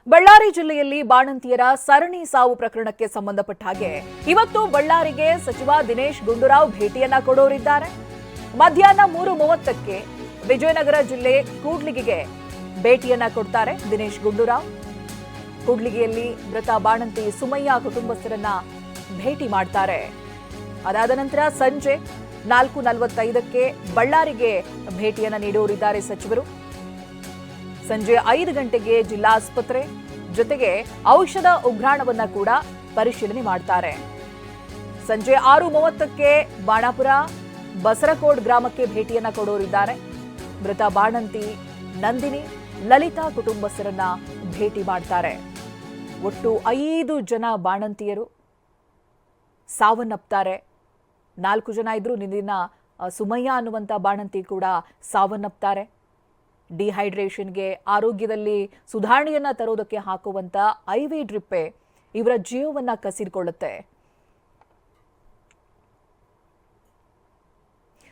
ಬಳ್ಳಾರಿ ಜಿಲ್ಲೆಯಲ್ಲಿ ಬಾಣಂತಿಯರ ಸರಣಿ ಸಾವು ಪ್ರಕರಣಕ್ಕೆ ಸಂಬಂಧಪಟ್ಟ ಹಾಗೆ ಇವತ್ತು ಬಳ್ಳಾರಿಗೆ ಸಚಿವ ದಿನೇಶ್ ಗುಂಡೂರಾವ್ ಭೇಟಿಯನ್ನ ಕೊಡೋರಿದ್ದಾರೆ. ಮಧ್ಯಾಹ್ನ 3:30ಕ್ಕೆ ವಿಜಯನಗರ ಜಿಲ್ಲೆ ಕೂಡ್ಲಿಗಿಗೆ ಭೇಟಿಯನ್ನ ಕೊಡ್ತಾರೆ ದಿನೇಶ್ ಗುಂಡೂರಾವ್. ಕೂಡ್ಲಿಗಿಯಲ್ಲಿ ಮೃತ ಬಾಣಂತಿ ಸುಮಯ್ಯ ಕುಟುಂಬಸ್ಥರನ್ನ ಭೇಟಿ ಮಾಡ್ತಾರೆ. ಅದಾದ ನಂತರ ಸಂಜೆ 4:45ಕ್ಕೆ ಬಳ್ಳಾರಿಗೆ ಭೇಟಿಯನ್ನ ನೀಡೋರಿದ್ದಾರೆ ಸಚಿವರು. ಸಂಜೆ 5 ಗಂಟೆಗೆ ಜಿಲ್ಲಾಸ್ಪತ್ರೆ ಜೊತೆಗೆ ಔಷಧ ಉಗ್ರಾಣವನ್ನ ಕೂಡ ಪರಿಶೀಲನೆ ಮಾಡ್ತಾರೆ. ಸಂಜೆ 6:30ಕ್ಕೆ ಬಾಣಾಪುರ ಬಸರಕೋಡ್ ಗ್ರಾಮಕ್ಕೆ ಭೇಟಿಯನ್ನ ಕೊಡೋರಿದ್ದಾರೆ. ಮೃತ ಬಾಣಂತಿ ನಂದಿನಿ ಲಲಿತಾ ಕುಟುಂಬಸ್ಥರನ್ನ ಭೇಟಿ ಮಾಡ್ತಾರೆ. ಒಟ್ಟು 5 ಜನ ಬಾಣಂತಿಯರು ಸಾವನ್ನಪ್ತಾರೆ. 4 ಜನ ಇದ್ರು. ನಿನ್ನಿನ ಸುಮಯ್ಯ ಅನ್ನುವಂಥ ಬಾಣಂತಿ ಕೂಡ ಸಾವನ್ನಪ್ತಾರೆ. ಡಿಹೈಡ್ರೇಷನ್ಗೆ ಆರೋಗ್ಯದಲ್ಲಿ ಸುಧಾರಣೆಯನ್ನ ತರೋದಕ್ಕೆ ಹಾಕುವಂತ IV ಡ್ರಿಪ್ಪೆ ಇವರ ಜೀವವನ್ನ ಕಸಿದುಕೊಳ್ಳುತ್ತೆ.